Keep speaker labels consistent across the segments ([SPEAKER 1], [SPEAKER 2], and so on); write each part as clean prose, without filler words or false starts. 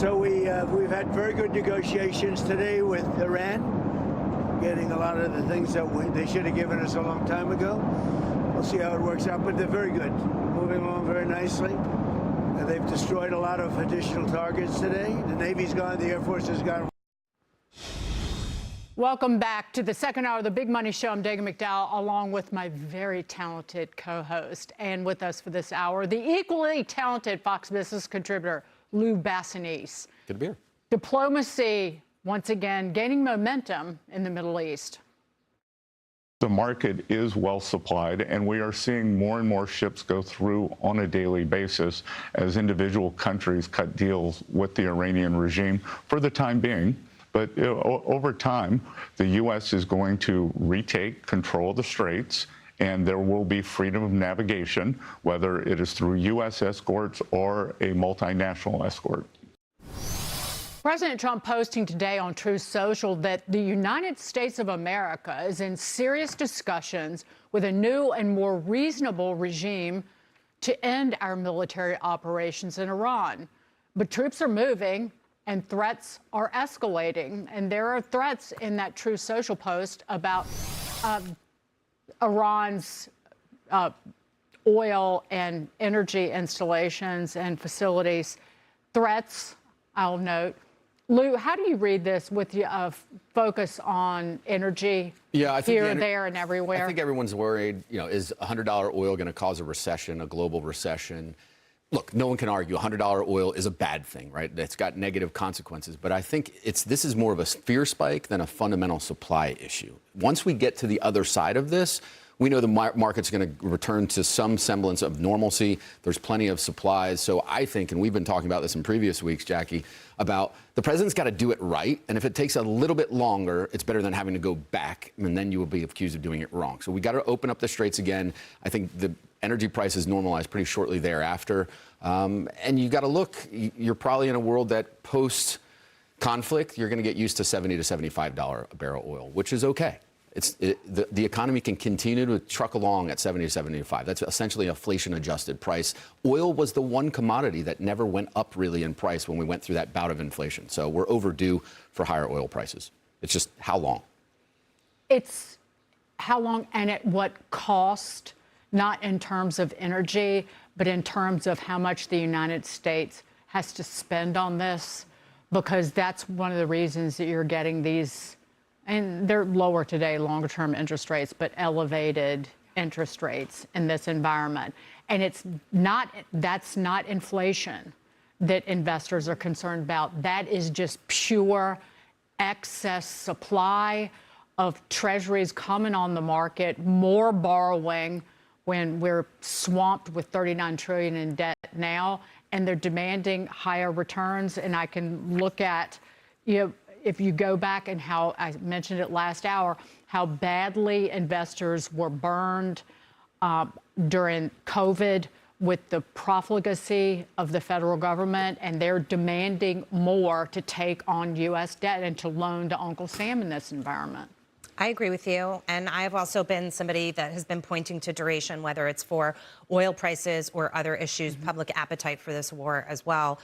[SPEAKER 1] So we've had very good negotiations today with Iran, getting a lot of the things that they should have given us a long time ago. We'll see how it works out, but they're very good, moving along very nicely. They've destroyed a lot of additional targets today. The Navy's gone, the Air Force has gone.
[SPEAKER 2] Welcome back to the second hour of the Big Money Show. I'm Dagan McDowell, along with my very talented co-host. And with us for this hour, the equally talented Fox Business contributor, Lou Bassanese.
[SPEAKER 3] Good to be here.
[SPEAKER 2] Diplomacy, once again, gaining momentum in the Middle East.
[SPEAKER 4] The market is well supplied, and we are seeing more and more ships go through on a daily basis as individual countries cut deals with the Iranian regime for the time being. But over time, the U.S. is going to retake control of the straits, and there will be freedom of navigation, whether it is through U.S. escorts or a multinational escort.
[SPEAKER 2] President Trump posting today on Truth Social that the United States of America is in serious discussions with a new and more reasonable regime to end our military operations in Iran. But troops are moving and threats are escalating. And there are threats in that Truth Social post about Iran's oil and energy installations and facilities. Threats, I'll note. Lou, how do you read this with a focus on energy here, there, and everywhere?
[SPEAKER 3] I think everyone's worried, is $100 oil going to cause a recession, a global recession? Look, no one can argue $100 oil is a bad thing, right? It's got negative consequences. But I think this is more of a fear spike than a fundamental supply issue. Once we get to the other side of this, we know the market's going to return to some semblance of normalcy. There's plenty of supplies. So I think, and we've been talking about this in previous weeks, Jackie, about the president's got to do it right. And if it takes a little bit longer, it's better than having to go back. And then you will be accused of doing it wrong. So we got to open up the straits again. I think the energy prices normalize pretty shortly thereafter. And you got to look, you're probably in a world that post-conflict, you're going to get used to $70 to $75 a barrel oil, which is okay. The economy can continue to truck along at 70 to 75. That's essentially an inflation-adjusted price. Oil was the one commodity that never went up really in price when we went through that bout of inflation. So we're overdue for higher oil prices. It's just how long?
[SPEAKER 2] It's how long and at what cost, not in terms of energy, but in terms of how much the United States has to spend on this, because that's one of the reasons that you're getting these. And they're lower today, longer-term interest rates, but elevated interest rates in this environment. And that's not inflation that investors are concerned about. That is just pure excess supply of treasuries coming on the market, more borrowing when we're swamped with $39 trillion in debt now, and they're demanding higher returns. And I can look at, if you go back and how I mentioned it last hour, how badly investors were burned during COVID with the profligacy of the federal government, and they're demanding more to take on U.S. debt and to loan to Uncle Sam in this environment.
[SPEAKER 5] I agree with you. And I've also been somebody that has been pointing to duration, whether it's for oil prices or other issues, public appetite for this war as well.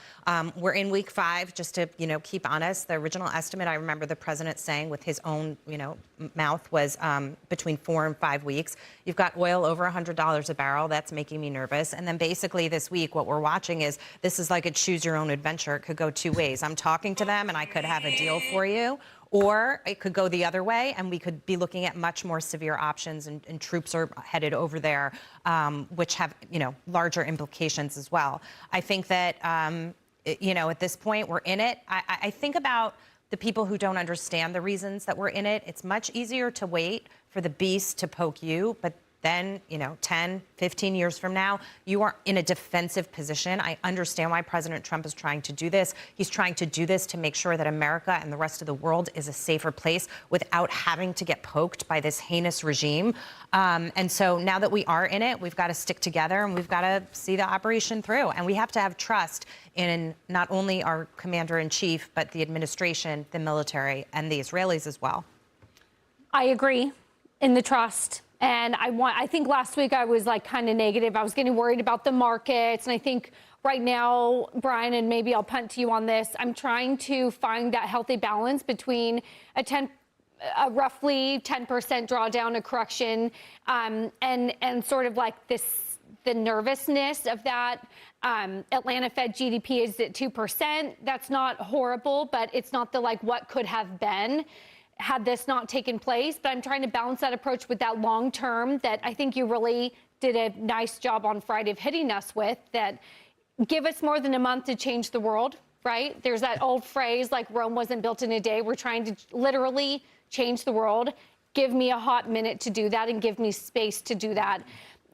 [SPEAKER 5] We're in week 5, just to, keep honest. The original estimate, I remember the president saying with his own, mouth was between 4 and 5 weeks. You've got oil over $100 a barrel. That's making me nervous. And then basically this week, what we're watching is this is like a choose your own adventure. It could go 2 ways. I'm talking to them and I could have a deal for you. Or it could go the other way, and we could be looking at much more severe options, and troops are headed over there, which have, larger implications as well. I think that, at this point, we're in it. I think about the people who don't understand the reasons that we're in it. It's much easier to wait for the beast to poke you, but then, 10, 15 years from now, you are in a defensive position. I understand why President Trump is trying to do this. He's trying to do this to make sure that America and the rest of the world is a safer place without having to get poked by this heinous regime. And so now that we are in it, we've got to stick together and we've got to see the operation through. And we have to have trust in not only our commander-in-chief, but the administration, the military, and the Israelis as well.
[SPEAKER 6] I agree in the trust. And I think last week I was like kind of negative. I was getting worried about the markets. And I think right now, Brian, and maybe I'll punt to you on this, I'm trying to find that healthy balance between a roughly 10% drawdown, a correction, and sort of like the nervousness of that. Atlanta Fed GDP is at 2%. That's not horrible, but it's not the like what could have been had this not taken place. But I'm trying to balance that approach with that long term that I think you really did a nice job on Friday of hitting us with, that give us more than a month to change the world, right? There's that old phrase like Rome wasn't built in a day. We're trying to literally change the world. Give me a hot minute to do that and give me space to do that.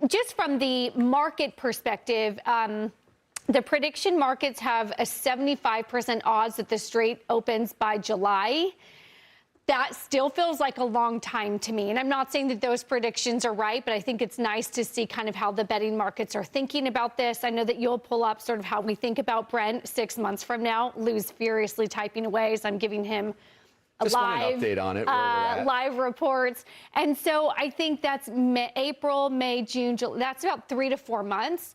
[SPEAKER 6] Just from the market perspective, the prediction markets have a 75% odds that the Strait opens by July. That still feels like a long time to me. And I'm not saying that those predictions are right, but I think it's nice to see kind of how the betting markets are thinking about this. I know that you'll pull up sort of how we think about Brent 6 months from now. Lou's furiously typing away, so I'm giving him a
[SPEAKER 3] Just want an update on it, where we're at.
[SPEAKER 6] live reports. And so I think that's April, May, June, July. That's about 3 to 4 months.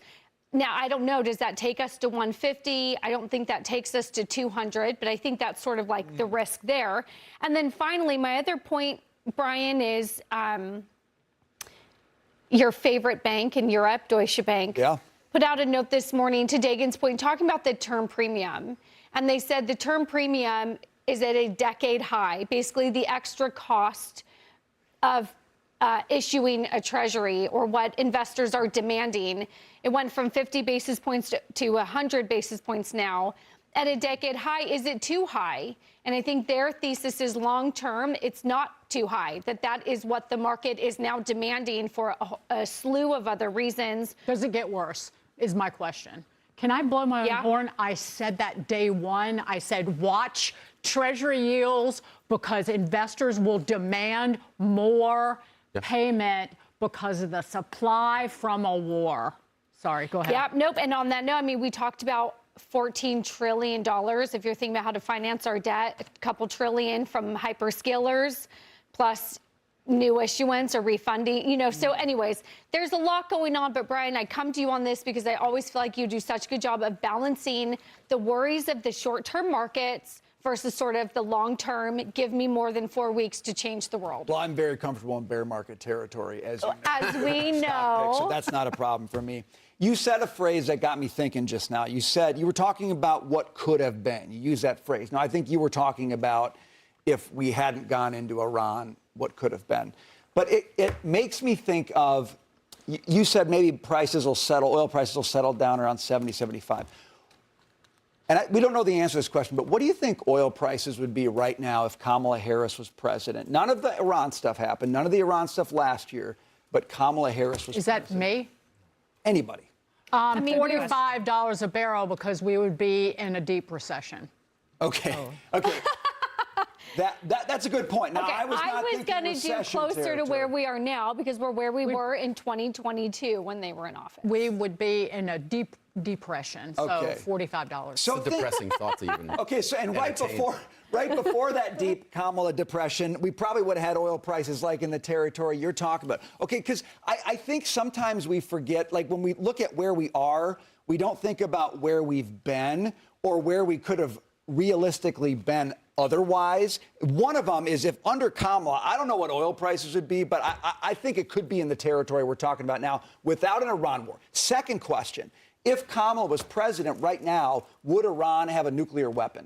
[SPEAKER 6] Now, I don't know, does that take us to 150? I don't think that takes us to 200, but I think that's sort of like the risk there. And then finally, my other point, Brian, is your favorite bank in Europe, Deutsche Bank, put out a note this morning to Dagan's point, talking about the term premium. And they said the term premium is at a decade high, basically the extra cost of issuing a treasury, or what investors are demanding. It went from 50 basis points to 100 basis points now. At a decade high, is it too high? And I think their thesis is long term, it's not too high, that is what the market is now demanding for a slew of other reasons.
[SPEAKER 2] Does it get worse, is my question. Can I blow my own horn? I said that day one. I said, watch Treasury yields, because investors will demand more payment because of the supply from a war. Sorry, go ahead.
[SPEAKER 6] Yep, nope. And on that note, I mean, we talked about $14 trillion. If you're thinking about how to finance our debt, a couple trillion from hyperscalers, plus new issuance or refunding, you know. So anyways, there's a lot going on. But Brian, I come to you on this because I always feel like you do such a good job of balancing the worries of the short-term markets versus sort of the long-term, give me more than 4 weeks to change the world.
[SPEAKER 7] Well, I'm very comfortable in bear market territory, as you know.
[SPEAKER 6] As we know.
[SPEAKER 7] So that's not a problem for me. You said a phrase that got me thinking just now. You said, you were talking about what could have been. You used that phrase. Now, I think you were talking about if we hadn't gone into Iran, what could have been. But it makes me think of, you said maybe prices will settle, oil prices will settle down around 70, 75. And we don't know the answer to this question, but what do you think oil prices would be right now if Kamala Harris was president? None of the Iran stuff happened. None of the Iran stuff last year, but Kamala Harris was president.
[SPEAKER 2] Is that me?
[SPEAKER 7] Anybody.
[SPEAKER 6] I mean,
[SPEAKER 2] $45 a barrel, because we would be in a deep recession.
[SPEAKER 7] Okay. Okay. That's a good point. Now,
[SPEAKER 6] Okay,
[SPEAKER 7] I was
[SPEAKER 6] going to do closer to where we are now, because we're where we were in 2022 when they were in office.
[SPEAKER 2] We would be in a deep depression. So $45.
[SPEAKER 3] So it's a depressing thought to even.
[SPEAKER 7] Okay, so and right before that deep Kamala depression, we probably would have had oil prices like in the territory you're talking about. Okay, because I think sometimes we forget, like when we look at where we are, we don't think about where we've been or where we could have realistically been otherwise. One of them is if under Kamala, I don't know what oil prices would be, but I think it could be in the territory we're talking about now without an Iran war. Second question, if Kamala was president right now, would Iran have a nuclear weapon?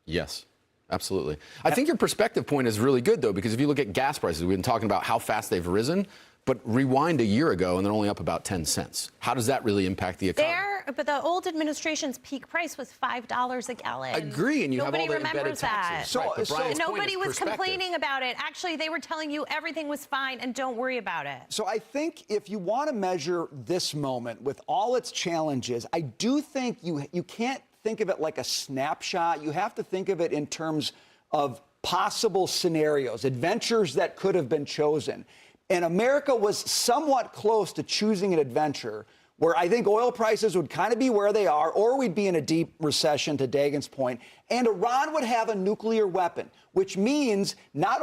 [SPEAKER 3] Yes, absolutely. I think your perspective point is really good, though, because if you look at gas prices, we've been talking about how fast they've risen, but rewind a year ago and they're only up about 10 cents. How does that really impact the economy?
[SPEAKER 5] But the old administration's peak price was $5 a gallon.
[SPEAKER 3] I agree, and you
[SPEAKER 5] Nobody
[SPEAKER 3] have all the embedded
[SPEAKER 5] remembers
[SPEAKER 3] taxes.
[SPEAKER 5] that.
[SPEAKER 3] Right, but Brian's point
[SPEAKER 5] Nobody
[SPEAKER 3] is
[SPEAKER 5] was
[SPEAKER 3] perspective.
[SPEAKER 5] complaining about it. Actually, they were telling you everything was fine and don't worry about it.
[SPEAKER 7] So I think if you want to measure this moment with all its challenges, I do think you can't think of it like a snapshot. You have to think of it in terms of possible scenarios, adventures that could have been chosen. And America was somewhat close to choosing an adventure where I think oil prices would kind of be where they are, or we'd be in a deep recession, to Dagan's point, and Iran would have a nuclear weapon, which means not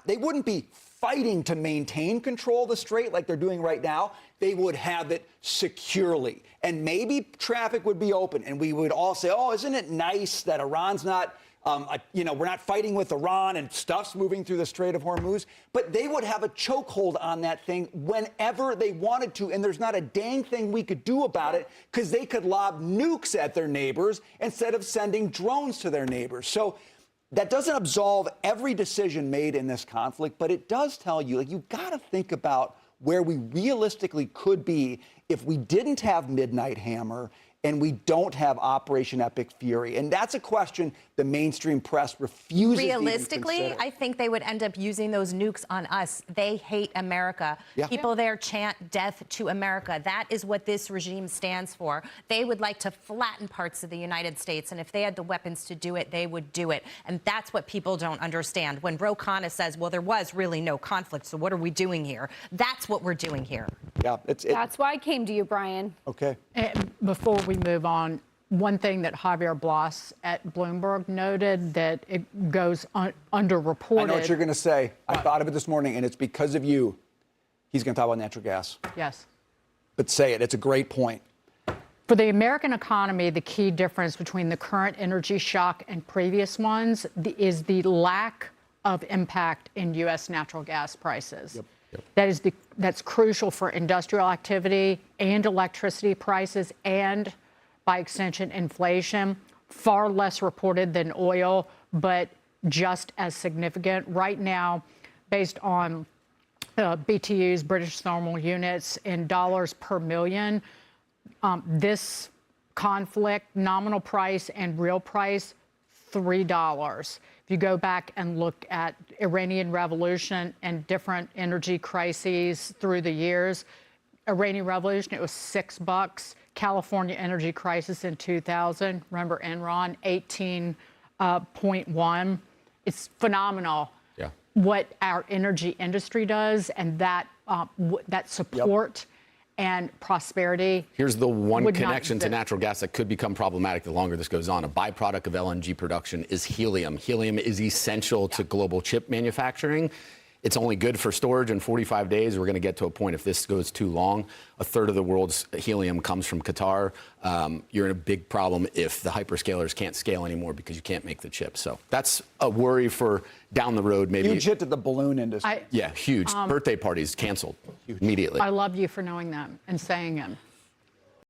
[SPEAKER 7] they wouldn't be fighting to maintain control of the strait like they're doing right now, they would have it securely. And maybe traffic would be open, and we would all say, oh, isn't it nice that Iran's not, we're not fighting with Iran and stuff's moving through the Strait of Hormuz. But they would have a chokehold on that thing whenever they wanted to, and there's not a dang thing we could do about it because they could lob nukes at their neighbors instead of sending drones to their neighbors. So that doesn't absolve every decision made in this conflict, but it does tell you, like, you've got to think about where we realistically could be if we didn't have Midnight Hammer and we don't have Operation Epic Fury. And that's a question the mainstream press refuses to even
[SPEAKER 5] Realistically,
[SPEAKER 7] consider.
[SPEAKER 5] I think they would end up using those nukes on us. They hate America.
[SPEAKER 7] Yeah.
[SPEAKER 5] People there chant death to America. That is what this regime stands for. They would like to flatten parts of the United States, and if they had the weapons to do it, they would do it. And that's what people don't understand. When Ro Khanna says, well, there was really no conflict, so what are we doing here? That's what we're doing here.
[SPEAKER 7] Yeah,
[SPEAKER 6] That's why I came to you, Brian.
[SPEAKER 7] okay.
[SPEAKER 2] And before we move on, one thing that Javier Blas at Bloomberg noted that it goes underreported.
[SPEAKER 7] I know what you're going to say. I thought of it this morning, and it's because of you. He's going to talk about natural gas.
[SPEAKER 2] Yes.
[SPEAKER 7] But say it. It's a great point.
[SPEAKER 2] For the American economy, the key difference between the current energy shock and previous ones is the lack of impact in U.S. natural gas prices. Yep. That's crucial for industrial activity and electricity prices and, by extension, inflation. Far less reported than oil, but just as significant. Right now, based on BTUs, British thermal units, in dollars per million, this conflict, nominal price and real price, $3. If you go back and look at Iranian Revolution and different energy crises through the years, Iranian Revolution, it was $6. California energy crisis in 2000, remember Enron, 18.1. It's phenomenal what our energy industry does, and that support and prosperity.
[SPEAKER 3] Here's the one
[SPEAKER 2] would not
[SPEAKER 3] connection to
[SPEAKER 2] exist.
[SPEAKER 3] natural gas that could become problematic the longer this goes on. A byproduct of LNG production is helium. Helium is essential to global chip manufacturing. It's only good for storage in 45 days. We're going to get to a point, if this goes too long, a third of the world's helium comes from Qatar. You're in a big problem if the hyperscalers can't scale anymore because you can't make the chips. So that's a worry for down the road, maybe.
[SPEAKER 7] Huge hit to the balloon industry.
[SPEAKER 3] Yeah, huge. Birthday parties canceled immediately.
[SPEAKER 2] I love you for knowing them and saying them.